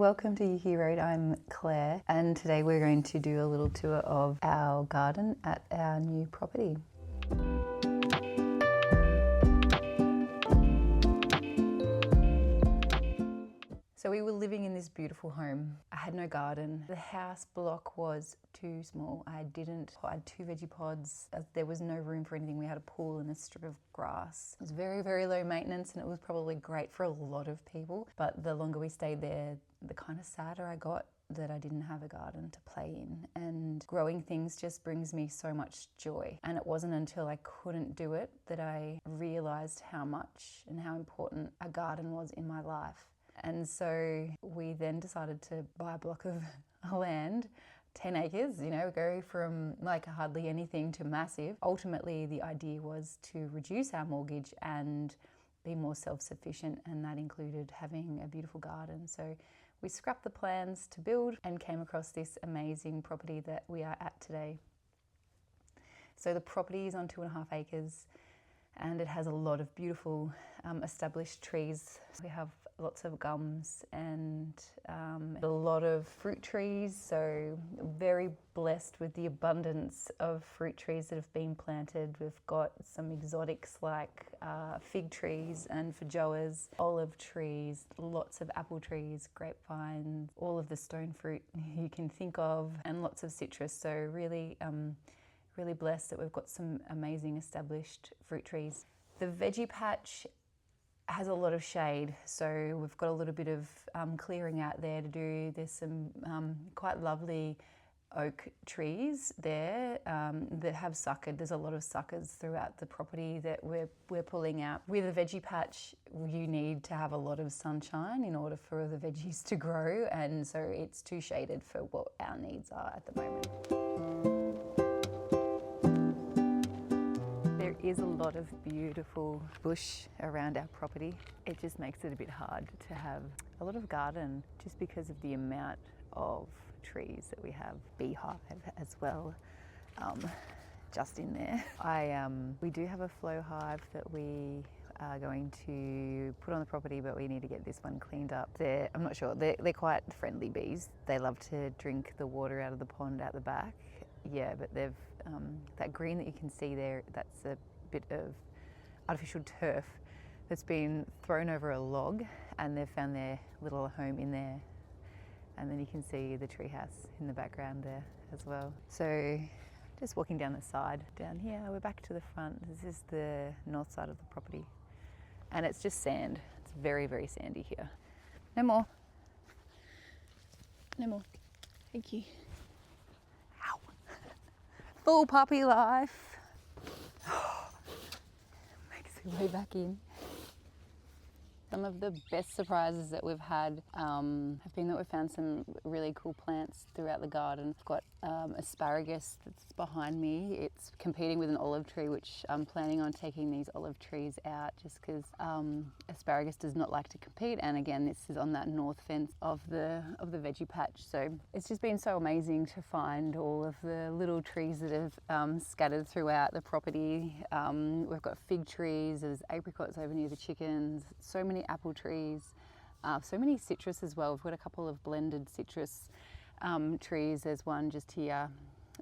Welcome to Yuki Road. I'm Claire, and today we're going to do a little tour of our garden at our new property. So we were living in this beautiful home. I had no garden. The house block was too small. I had 2 veggie pods. There was no room for anything. We had a pool and a strip of grass. It was very, very low maintenance, and it was probably great for a lot of people. But the longer we stayed there, the kind of sadder I got that I didn't have a garden to play in. And growing things just brings me so much joy. And it wasn't until I couldn't do it that I realized how much and how important a garden was in my life. And so we then decided to buy a block of land, 10 acres, go from like hardly anything to massive. Ultimately, the idea was to reduce our mortgage and be more self-sufficient, and that included having a beautiful garden. So we scrapped the plans to build and came across this amazing property that we are at today. So the property is on 2.5 acres, and it has a lot of beautiful established trees. We have lots of gums and a lot of fruit trees, so very blessed with the abundance of fruit trees that have been planted. We've got some exotics like fig trees and feijoas, olive trees, lots of apple trees, grapevines, all of the stone fruit you can think of, and lots of citrus. So really blessed that we've got some amazing established fruit trees. The veggie patch has a lot of shade, so we've got a little bit of clearing out there to do. There's some quite lovely oak trees there that have suckered. There's a lot of suckers throughout the property that we're pulling out. With a veggie patch, you need to have a lot of sunshine in order for the veggies to grow, and so it's too shaded for what our needs are at the moment. There is a lot of beautiful bush around our property. It just makes it a bit hard to have a lot of garden just because of the amount of trees that we have. Beehive as well, just in there. We do have a flow hive that we are going to put on the property, but we need to get this one cleaned up. I'm not sure, they're quite friendly bees. They love to drink the water out of the pond out the back. Yeah, but they've that green that you can see there, that's a bit of artificial turf that's been thrown over a log, and they've found their little home in there. And then you can see the treehouse in the background there as well. So just walking down the side, down here, we're back to the front. This is the north side of the property, and it's just sand. It's very, very sandy here. No more. No more. Thank you. Full puppy life. Makes its way back in. Some of the best surprises that we've had have been that we've found some really cool plants throughout the garden. I've got asparagus that's behind me. It's competing with an olive tree, which I'm planning on taking these olive trees out just because asparagus does not like to compete. And again, this is on that north fence of the veggie patch. So it's just been so amazing to find all of the little trees that have scattered throughout the property. We've got fig trees, there's apricots over near the chickens, so many apple trees, so many citrus as well. We've got a couple of blended citrus trees. There's one just here.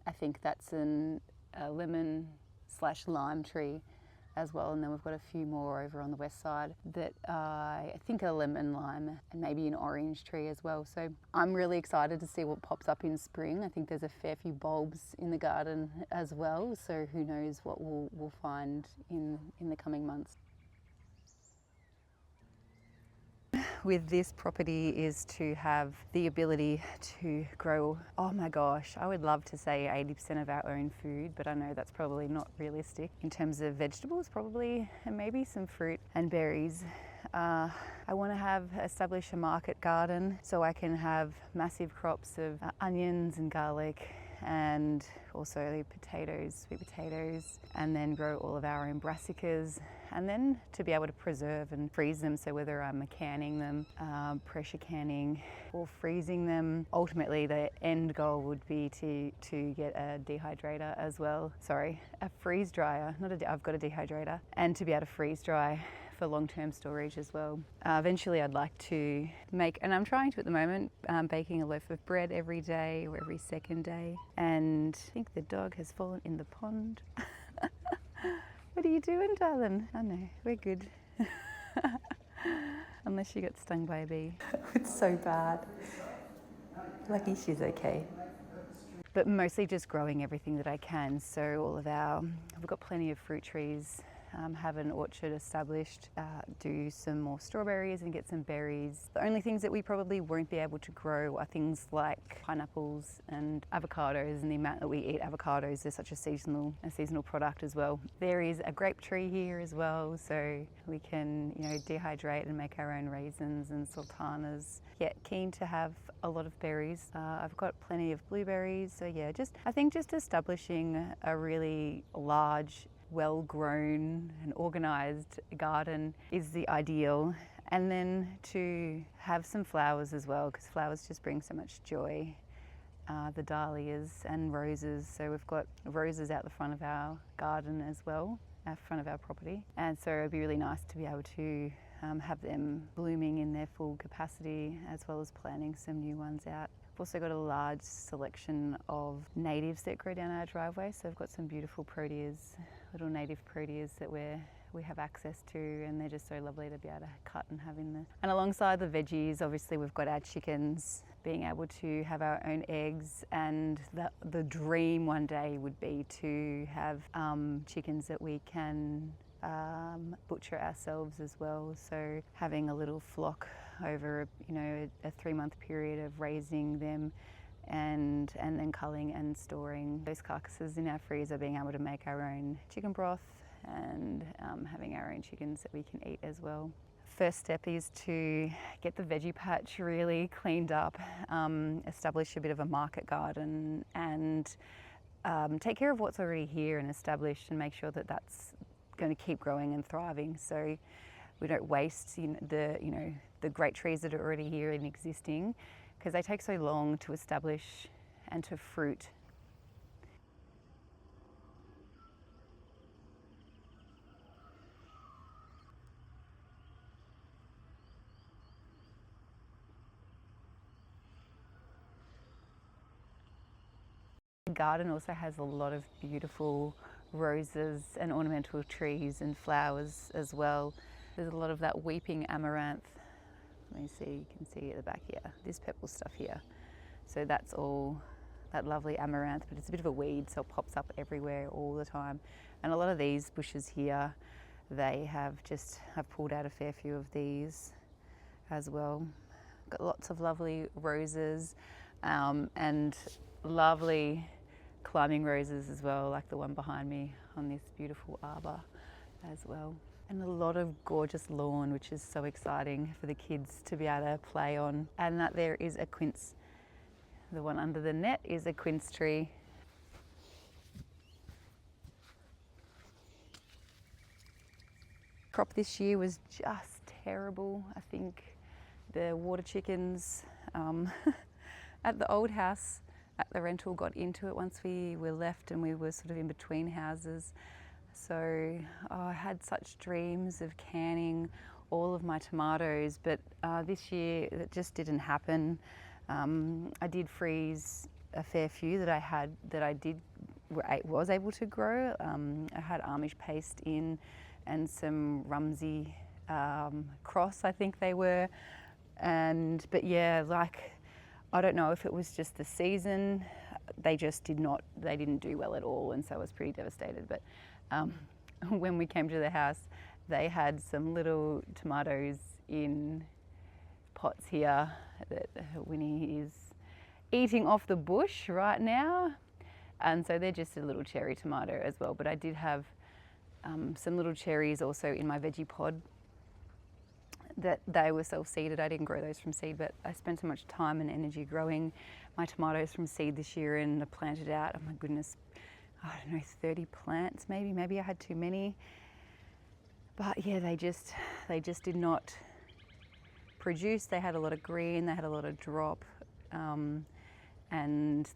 I think that's a lemon/lime tree as well, and then we've got a few more over on the west side that I think are lemon, lime, and maybe an orange tree as well. So I'm really excited to see what pops up in spring. I think there's a fair few bulbs in the garden as well, so who knows what we'll find in the coming months. With this property is to have the ability to grow, oh my gosh, I would love to say 80% of our own food, but I know that's probably not realistic. In terms of vegetables, probably, and maybe some fruit and berries. I want to establish a market garden so I can have massive crops of onions and garlic, and also potatoes, sweet potatoes, and then grow all of our own brassicas, and then to be able to preserve and freeze them. So whether I'm canning them, pressure canning, or freezing them, ultimately the end goal would be to get a dehydrator as well. Sorry, a freeze dryer, I've got a dehydrator, and to be able to freeze dry for long-term storage as well. Eventually I'd like to make, and I'm trying to at the moment, baking a loaf of bread every day or every second day. And I think the dog has fallen in the pond. What are you doing, darling? Oh no, we're good. Unless she got stung by a bee. It's so bad. Lucky she's okay. But mostly just growing everything that I can. So we've got plenty of fruit trees, have an orchard established, do some more strawberries and get some berries. The only things that we probably won't be able to grow are things like pineapples and avocados, and the amount that we eat avocados is such a seasonal product as well. There is a grape tree here as well, so we can, dehydrate and make our own raisins and sultanas. Yeah, keen to have a lot of berries. I've got plenty of blueberries, so yeah, I think just establishing a really large, well-grown and organised garden is the ideal. And then to have some flowers as well, because flowers just bring so much joy. The dahlias and roses, so we've got roses out the front of our garden as well, out front of our property. And so it'd be really nice to be able to have them blooming in their full capacity, as well as planting some new ones out. We've also got a large selection of natives that grow down our driveway, so we've got some beautiful proteas, little native proteas that we have access to, and they're just so lovely to be able to cut and have in there. And alongside the veggies, obviously we've got our chickens, being able to have our own eggs, and the dream one day would be to have chickens that we can butcher ourselves as well. So having a little flock over a 3-month period of raising them and then culling and storing those carcasses in our freezer, being able to make our own chicken broth and having our own chickens that we can eat as well. First step is to get the veggie patch really cleaned up, establish a bit of a market garden, and take care of what's already here and established, and make sure that that's going to keep growing and thriving, so we don't waste the great trees that are already here and existing, because they take so long to establish and to fruit. The garden also has a lot of beautiful roses and ornamental trees and flowers as well. There's a lot of that weeping amaranth. Let me see, you can see at the back here, this purple stuff here. So that's all that lovely amaranth, but it's a bit of a weed, so it pops up everywhere all the time. And a lot of these bushes here, I've pulled out a fair few of these as well. Got lots of lovely roses and lovely climbing roses as well, like the one behind me on this beautiful arbor as well. And a lot of gorgeous lawn, which is so exciting for the kids to be able to play on. And that there is a quince. The one under the net is a quince tree. Crop this year was just terrible. I think the water chickens at the old house at the rental got into it once we were left, and we were sort of in between houses. So I had such dreams of canning all of my tomatoes, but this year it just didn't happen. I did freeze a fair few that I was able to grow. I had Amish paste in and some Rumsey cross, I think they were. But yeah, I don't know if it was just the season. They didn't do well at all, and so I was pretty devastated. But when we came to the house, they had some little tomatoes in pots here that Winnie is eating off the bush right now. And so they're just a little cherry tomato as well. But I did have some little cherries also in my veggie pod that they were self-seeded. I didn't grow those from seed, but I spent so much time and energy growing my tomatoes from seed this year, and I planted out, oh my goodness, I don't know, 30 plants maybe. Maybe I had too many. But yeah, they just did not produce. They had a lot of green, they had a lot of drop, and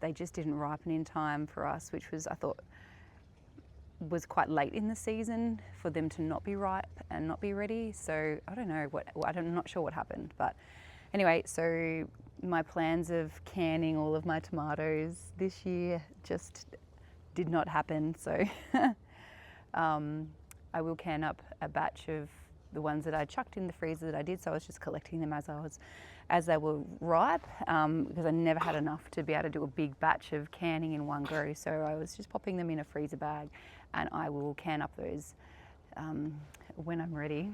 they just didn't ripen in time for us, which was, I thought, was quite late in the season for them to not be ripe and not be ready. So I don't know I'm not sure what happened, but anyway, so my plans of canning all of my tomatoes this year just did not happen. So I will can up a batch of the ones that I chucked in the freezer that I did. So I was just collecting them as they were ripe, because I never had enough to be able to do a big batch of canning in one go. So I was just popping them in a freezer bag, and I will can up those when I'm ready.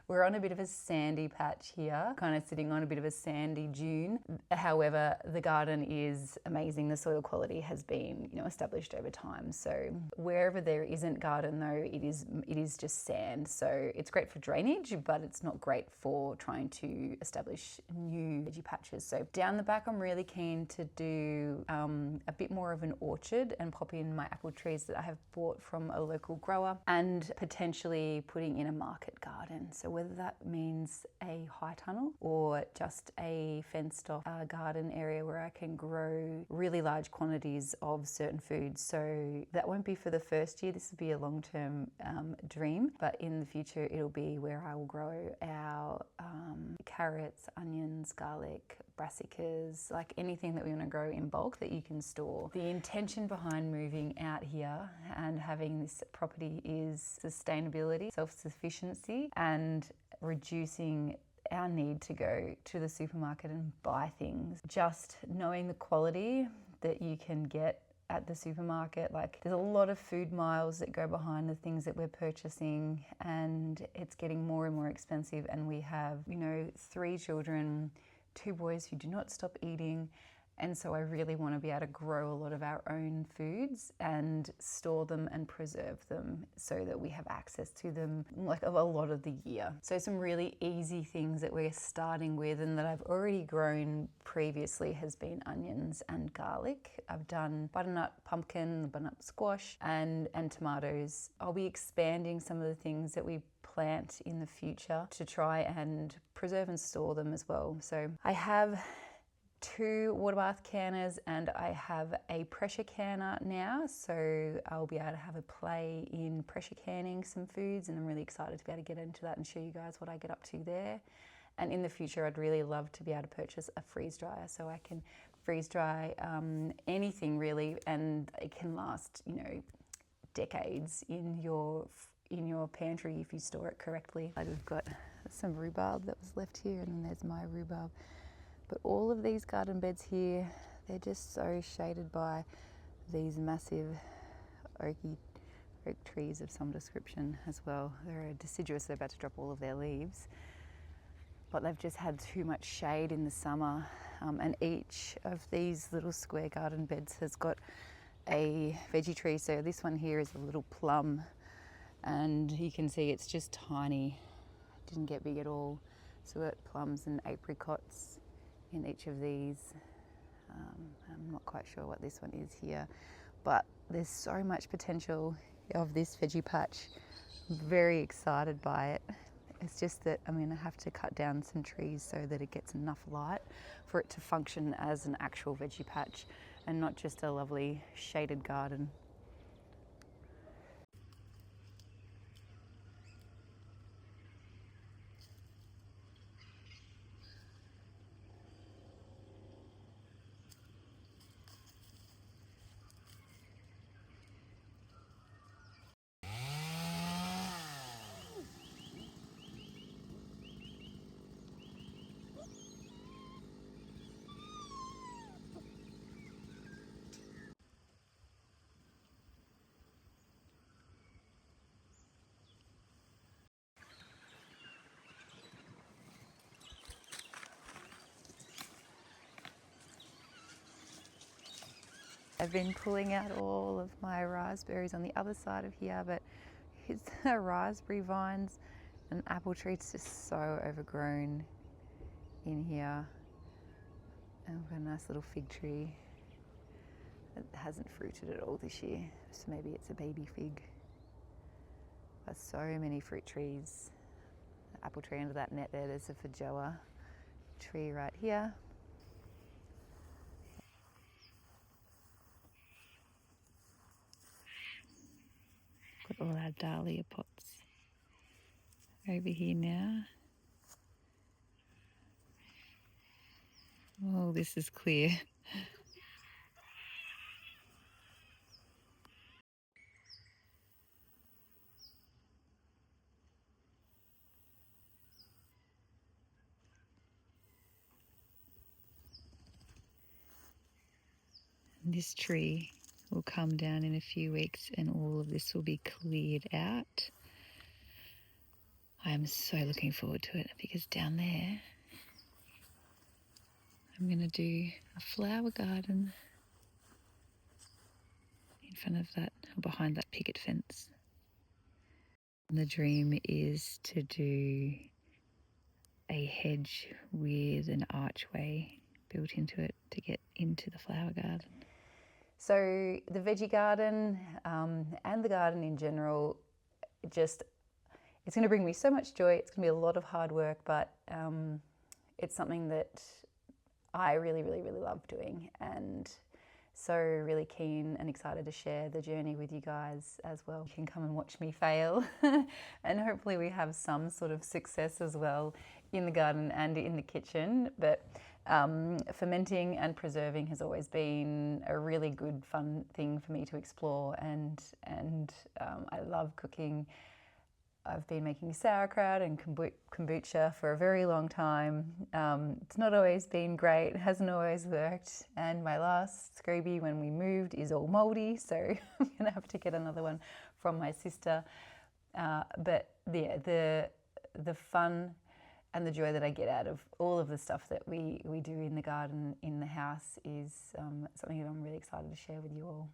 We're on a bit of a sandy patch here, kind of sitting on a bit of a sandy dune. However, the garden is amazing. The soil quality has been, established over time. So wherever there isn't garden though, it is just sand. So it's great for drainage, but it's not great for trying to establish new veggie patches. So down the back, I'm really keen to do a bit more of an orchard and pop in my apple trees that I have bought from a local grower, and potentially putting in a market garden. So whether that means a high tunnel or just a fenced off garden area where I can grow really large quantities of certain foods. So that won't be for the first year. This will be a long-term dream, but in the future it'll be where I will grow our carrots, onions, garlic, brassicas, like anything that we want to grow in bulk that you can store. The intention behind moving out here and having this property is sustainability, self-sufficiency, and reducing our need to go to the supermarket and buy things. Just knowing the quality that you can get at the supermarket. Like, there's a lot of food miles that go behind the things that we're purchasing, and it's getting more and more expensive. And we have, 3 children, 2 boys who do not stop eating. And so I really want to be able to grow a lot of our own foods and store them and preserve them so that we have access to them like a lot of the year. So some really easy things that we're starting with and that I've already grown previously has been onions and garlic. I've done butternut pumpkin, butternut squash, and tomatoes. I'll be expanding some of the things that we plant in the future to try and preserve and store them as well. So I have 2 water bath canners and I have a pressure canner now, so I'll be able to have a play in pressure canning some foods, and I'm really excited to be able to get into that and show you guys what I get up to there. And in the future I'd really love to be able to purchase a freeze dryer so I can freeze dry anything really, and it can last decades in your pantry if you store it correctly. I've got some rhubarb that was left here, and then there's my rhubarb. But all of these garden beds here, they're just so shaded by these massive oak trees of some description as well. They're deciduous, they're about to drop all of their leaves. But they've just had too much shade in the summer. And each of these little square garden beds has got a veggie tree. So this one here is a little plum, and you can see it's just tiny. It didn't get big at all. So we've got plums and apricots in each of these. I'm not quite sure what this one is here, but there's so much potential of this veggie patch. I'm very excited by it. It's just that I'm going to have to cut down some trees so that it gets enough light for it to function as an actual veggie patch and not just a lovely shaded garden. I've been pulling out all of my raspberries on the other side of here, but it's the raspberry vines and apple tree. It's just so overgrown in here. And we've got a nice little fig tree that hasn't fruited at all this year, so maybe it's a baby fig. There's so many fruit trees. The apple tree under that net there, there's a feijoa tree right here. all our dahlia pots over here now. Oh, this is clear. This tree will come down in a few weeks and all of this will be cleared out. I am so looking forward to it because down there I'm going to do a flower garden in front of that, or behind that picket fence. And the dream is to do a hedge with an archway built into it to get into the flower garden. So the veggie garden and the garden in general, it's going to bring me so much joy. It's going to be a lot of hard work, but it's something that I really, really, really love doing, and so really keen and excited to share the journey with you guys as well. You can come and watch me fail and hopefully we have some sort of success as well in the garden and in the kitchen. But fermenting and preserving has always been a really good, fun thing for me to explore, and I love cooking. I've been making sauerkraut and kombucha for a very long time. It's not always been great, it hasn't always worked, and my last scrooby when we moved is all mouldy, so I'm going to have to get another one from my sister. But yeah, the fun and the joy that I get out of all of the stuff that we do in the garden, in the house, is something that I'm really excited to share with you all.